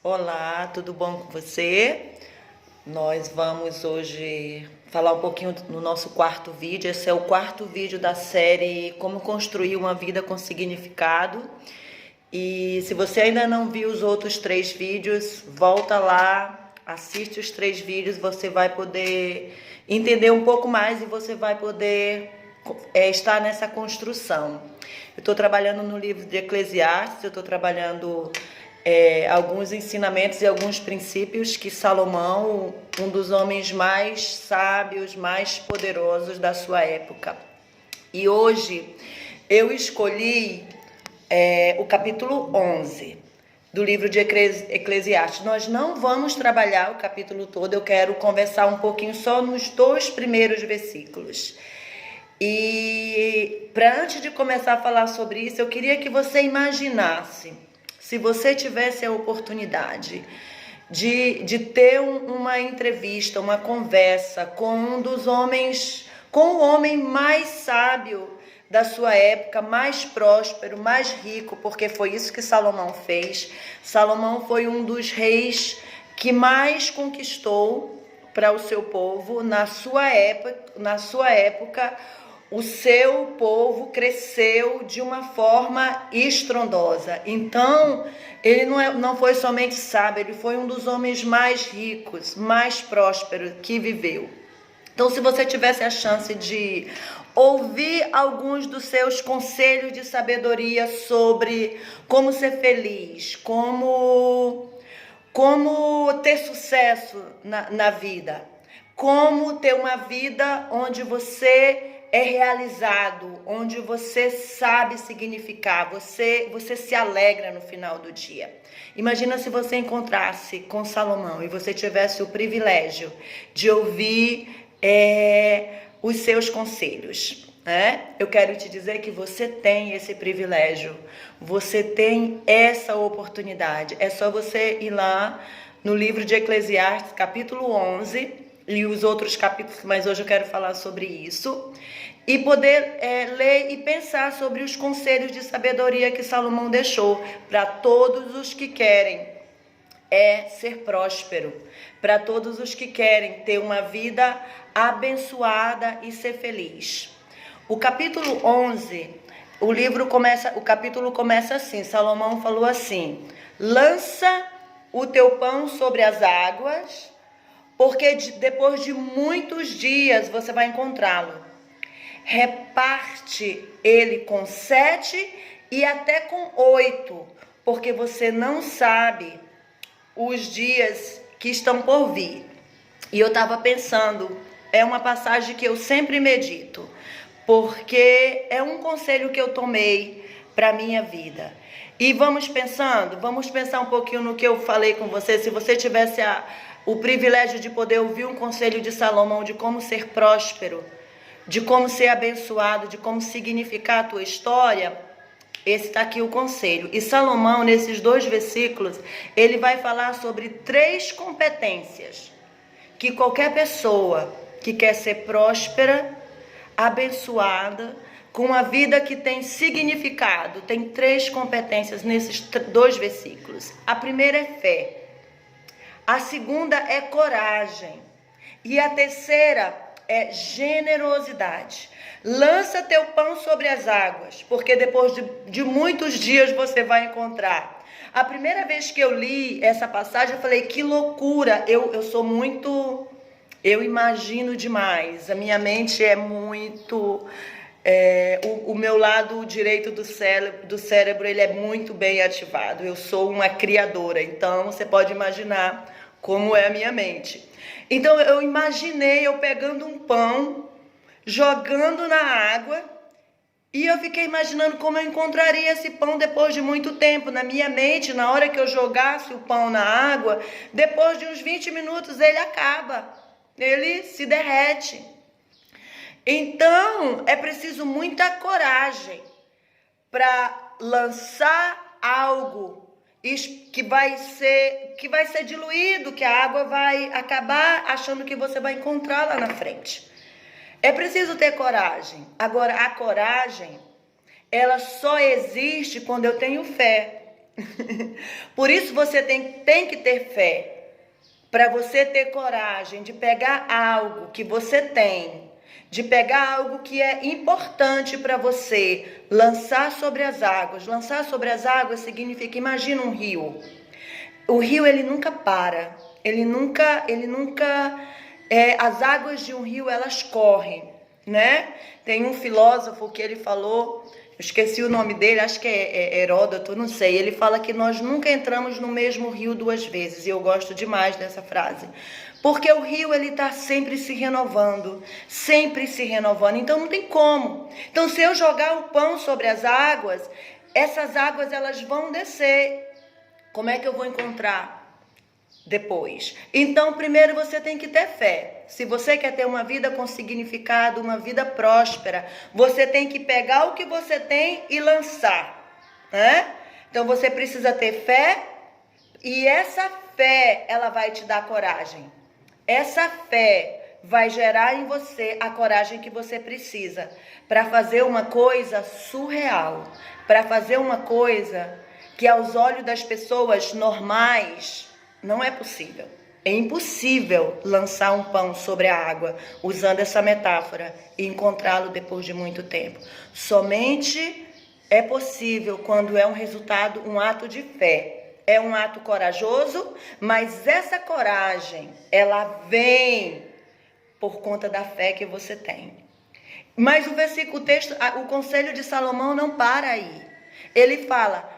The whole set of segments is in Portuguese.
Olá, tudo bom com você? Nós vamos hoje falar um pouquinho no nosso quarto vídeo. Esse é o quarto vídeo da série Como Construir uma Vida com Significado. E se você ainda não viu os outros 3 vídeos, volta lá, assiste os 3 vídeos, você vai poder entender um pouco mais e você vai poder estar nessa construção. Eu estou trabalhando no livro de Eclesiastes, eu estou trabalhando alguns ensinamentos e alguns princípios que Salomão, um dos homens mais sábios, mais poderosos da sua época. E hoje eu escolhi o capítulo 11 do livro de Eclesiastes. Nós não vamos trabalhar o capítulo todo, eu quero conversar um pouquinho só nos 2 primeiros versículos. E antes de começar a falar sobre isso, eu queria que você imaginasse, se você tivesse a oportunidade de ter uma entrevista, uma conversa com um dos homens, com o homem mais sábio da sua época, mais próspero, mais rico, porque foi isso que Salomão fez. Salomão foi um dos reis que mais conquistou para o seu povo. Na sua época, o seu povo cresceu de uma forma estrondosa. Então, ele não foi somente sábio, ele foi um dos homens mais ricos, mais prósperos que viveu. Então, se você tivesse a chance de ouvir alguns dos seus conselhos de sabedoria sobre como ser feliz, como ter sucesso na vida, como ter uma vida onde você é realizado, onde você sabe significar, você se alegra no final do dia. Imagina se você encontrasse com Salomão e você tivesse o privilégio de ouvir os seus conselhos, né? Eu quero te dizer que você tem esse privilégio, você tem essa oportunidade. É só você ir lá no livro de Eclesiastes, capítulo 11, e os outros capítulos, mas hoje eu quero falar sobre isso, e poder ler e pensar sobre os conselhos de sabedoria que Salomão deixou para todos os que querem ser próspero, para todos os que querem ter uma vida abençoada e ser feliz. O capítulo 11, o capítulo começa assim, Salomão falou assim: lança o teu pão sobre as águas, porque depois de muitos dias você vai encontrá-lo. Reparte ele com 7 e até com 8, porque você não sabe os dias que estão por vir. E eu estava pensando, é uma passagem que eu sempre medito, porque é um conselho que eu tomei para a minha vida. E vamos pensar um pouquinho no que eu falei com você. Se você tivesse o privilégio de poder ouvir um conselho de Salomão de como ser próspero, de como ser abençoado, de como significar a tua história, esse está aqui o conselho. E Salomão, nesses 2 versículos, ele vai falar sobre 3 competências que qualquer pessoa que quer ser próspera, abençoada, com uma vida que tem significado, tem 3 competências nesses 2 versículos. A primeira é fé, a segunda é coragem e a terceira é generosidade. Lança teu pão sobre as águas, porque depois de muitos dias você vai encontrar. A primeira vez que eu li essa passagem, eu falei, que loucura, eu sou muito, eu imagino demais, a minha mente é muito, o meu lado direito do cérebro, ele é muito bem ativado, eu sou uma criadora, então você pode imaginar como é a minha mente. Então eu imaginei eu pegando um pão, jogando na água, e eu fiquei imaginando como eu encontraria esse pão depois de muito tempo. Na minha mente, na hora que eu jogasse o pão na água, depois de uns 20 minutos ele acaba, ele se derrete. Então é preciso muita coragem para lançar algo que vai ser diluído, que a água vai acabar achando que você vai encontrar lá na frente. É preciso ter coragem. Agora, a coragem, ela só existe quando eu tenho fé. Por isso você tem que ter fé. Para você ter coragem de pegar algo que você tem, de pegar algo que é importante para você, lançar sobre as águas. Lançar sobre as águas significa, imagina um rio. O rio, ele nunca para. As águas de um rio, elas correm, né? Tem um filósofo que ele falou, eu esqueci o nome dele, acho que é Heródoto, não sei. Ele fala que nós nunca entramos no mesmo rio duas vezes, e eu gosto demais dessa frase. Porque o rio, ele está sempre se renovando, sempre se renovando, então não tem como. Então, se eu jogar o pão sobre as águas, essas águas, elas vão descer. Como é que eu vou encontrar depois? Então, primeiro você tem que ter fé. Se você quer ter uma vida com significado, uma vida próspera, você tem que pegar o que você tem e lançar, né? Então, você precisa ter fé, e essa fé, ela vai te dar coragem. Essa fé vai gerar em você a coragem que você precisa para fazer uma coisa surreal, para fazer uma coisa que aos olhos das pessoas normais não é possível. É impossível lançar um pão sobre a água, usando essa metáfora, e encontrá-lo depois de muito tempo. Somente é possível quando é um resultado, um ato de fé. É um ato corajoso, mas essa coragem, ela vem por conta da fé que você tem. Mas o texto, o conselho de Salomão não para aí. Ele fala: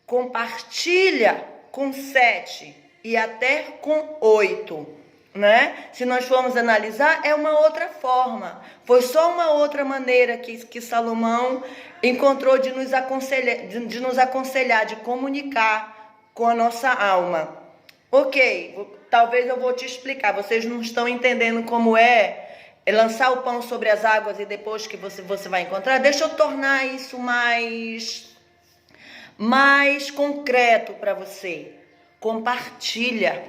compartilha com 7 e até com 8, né? Se nós formos analisar, é uma outra forma. Foi só uma outra maneira que Salomão encontrou de nos aconselhar, de comunicar com a nossa alma. Ok, talvez eu vou te explicar. Vocês não estão entendendo como é lançar o pão sobre as águas e depois que você vai encontrar. Deixa eu tornar isso mais concreto para você. Compartilha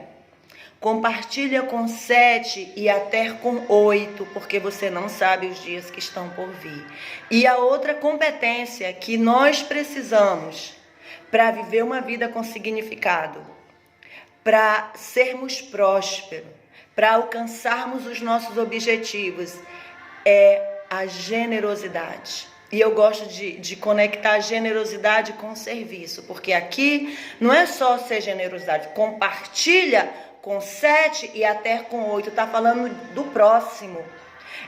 com 7 e até com 8, porque você não sabe os dias que estão por vir. E a outra competência que nós precisamos para viver uma vida com significado, para sermos prósperos, para alcançarmos os nossos objetivos, é a generosidade. E eu gosto de conectar a generosidade com o serviço, porque aqui não é só ser generosidade, compartilha com 7 e até com 8, está falando do próximo.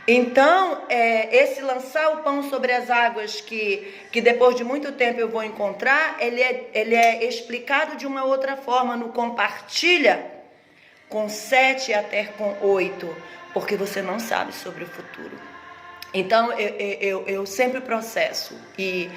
Então, esse lançar o pão sobre as águas que depois de muito tempo eu vou encontrar, ele é explicado de uma outra forma no compartilha com 7 até com 8, porque você não sabe sobre o futuro. Então, eu sempre processo, e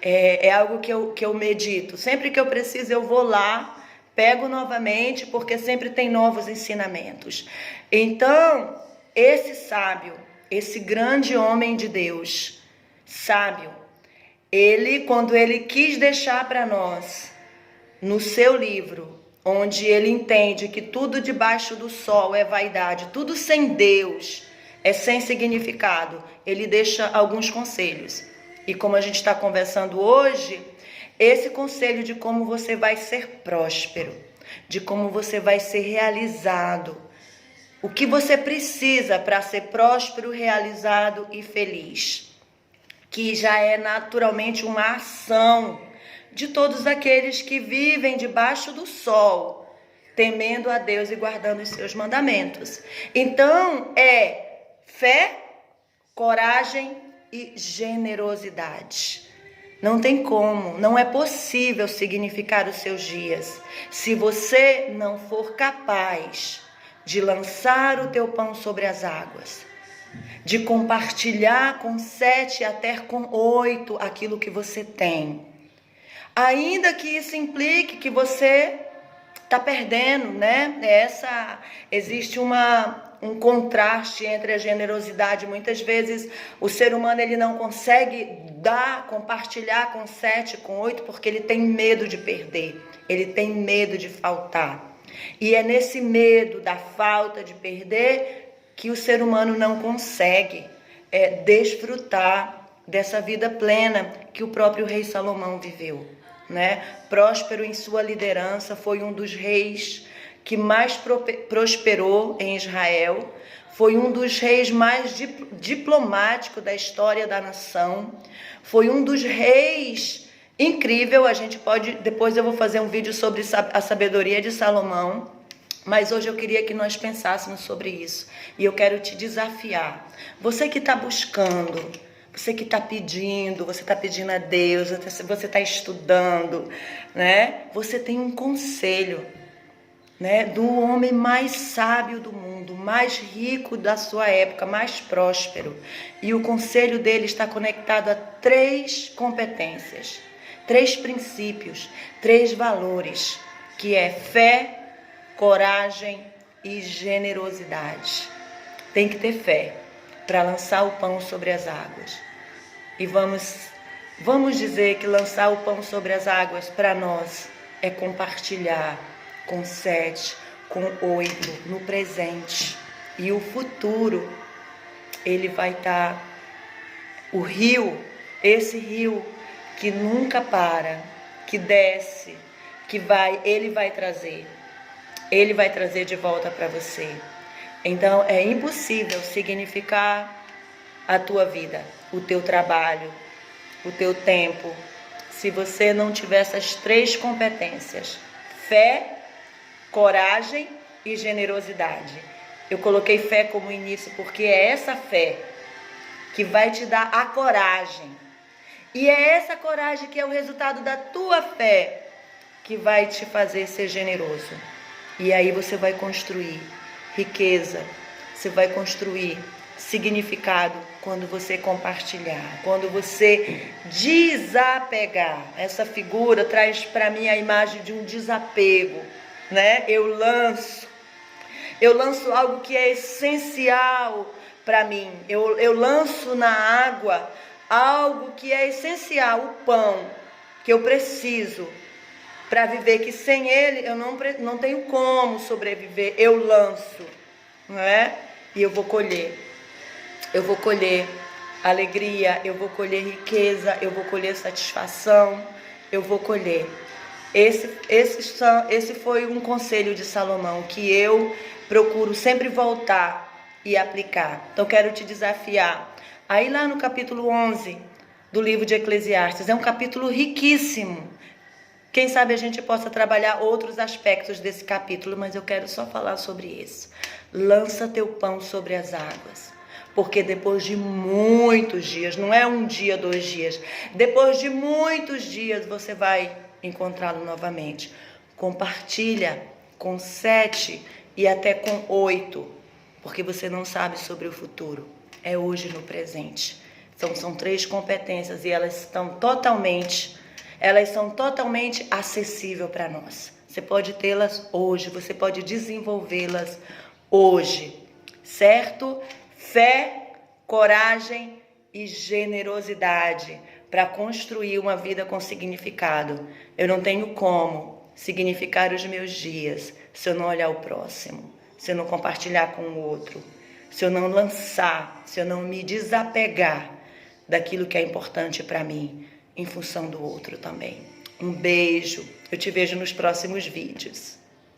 é algo que eu medito. Sempre que eu preciso, eu vou lá, pego novamente, porque sempre tem novos ensinamentos. Então, esse sábio, esse grande homem de Deus, sábio, quando ele quis deixar para nós, no seu livro, onde ele entende que tudo debaixo do sol é vaidade, tudo sem Deus é sem significado, ele deixa alguns conselhos. E como a gente está conversando hoje, esse conselho de como você vai ser próspero, de como você vai ser realizado, o que você precisa para ser próspero, realizado e feliz, que já é naturalmente uma ação de todos aqueles que vivem debaixo do sol, temendo a Deus e guardando os seus mandamentos. Então, fé, coragem e generosidade. Não tem como, não é possível significar os seus dias se você não for capaz de lançar o teu pão sobre as águas, de compartilhar com 7 até com 8 aquilo que você tem. Ainda que isso implique que você está perdendo, né? Existe um contraste entre a generosidade. Muitas vezes o ser humano ele não consegue compartilhar com 7, com 8, porque ele tem medo de perder, ele tem medo de faltar. E é nesse medo da falta de perder que o ser humano não consegue desfrutar dessa vida plena que o próprio rei Salomão viveu, né? Próspero em sua liderança, foi um dos reis que mais prosperou em Israel, foi um dos reis mais diplomáticos da história da nação, foi um dos reis incrível. A gente pode, depois eu vou fazer um vídeo sobre a sabedoria de Salomão, mas hoje eu queria que nós pensássemos sobre isso, e eu quero te desafiar. Você que está buscando, você que está pedindo, você está pedindo a Deus, você está estudando, né? Você tem um conselho, né, do homem mais sábio do mundo, mais rico da sua época, mais próspero. E o conselho dele está conectado a 3 competências, 3 princípios, 3 valores, que é fé, coragem e generosidade. Tem que ter fé para lançar o pão sobre as águas. E vamos dizer que lançar o pão sobre as águas para nós é compartilhar com 7, com 8 no presente. E o futuro, ele vai estar, o rio, esse rio que nunca para, que desce, ele vai trazer de volta para você. Então é impossível significar a tua vida, o teu trabalho, o teu tempo, se você não tiver essas 3 competências: fé, coragem e generosidade. Eu coloquei fé como início porque é essa fé que vai te dar a coragem. E é essa coragem que é o resultado da tua fé que vai te fazer ser generoso. E aí você vai construir riqueza, você vai construir significado quando você compartilhar, quando você desapegar. Essa figura traz para mim a imagem de um desapego, né? Eu lanço algo que é essencial para mim. Eu lanço na água algo que é essencial, o pão, que eu preciso para viver, que sem ele eu não tenho como sobreviver. Eu lanço, não é? E eu vou colher alegria, eu vou colher riqueza, eu vou colher satisfação, eu vou colher. Esse foi um conselho de Salomão que eu procuro sempre voltar e aplicar. Então quero te desafiar. Aí lá no capítulo 11 do livro de Eclesiastes, é um capítulo riquíssimo. Quem sabe a gente possa trabalhar outros aspectos desse capítulo, mas eu quero só falar sobre isso. Lança teu pão sobre as águas, porque depois de muitos dias, não é um dia, 2 dias, depois de muitos dias você vai encontrá-lo novamente. Compartilha com 7 e até com 8, porque você não sabe sobre o futuro, é hoje no presente. Então são 3 competências e elas são totalmente acessíveis para nós. Você pode tê-las hoje, você pode desenvolvê-las hoje, certo? Fé, coragem e generosidade para construir uma vida com significado. Eu não tenho como significar os meus dias se eu não olhar o próximo, se eu não compartilhar com o outro, se eu não lançar, se eu não me desapegar daquilo que é importante para mim, em função do outro também. Um beijo, eu te vejo nos próximos vídeos.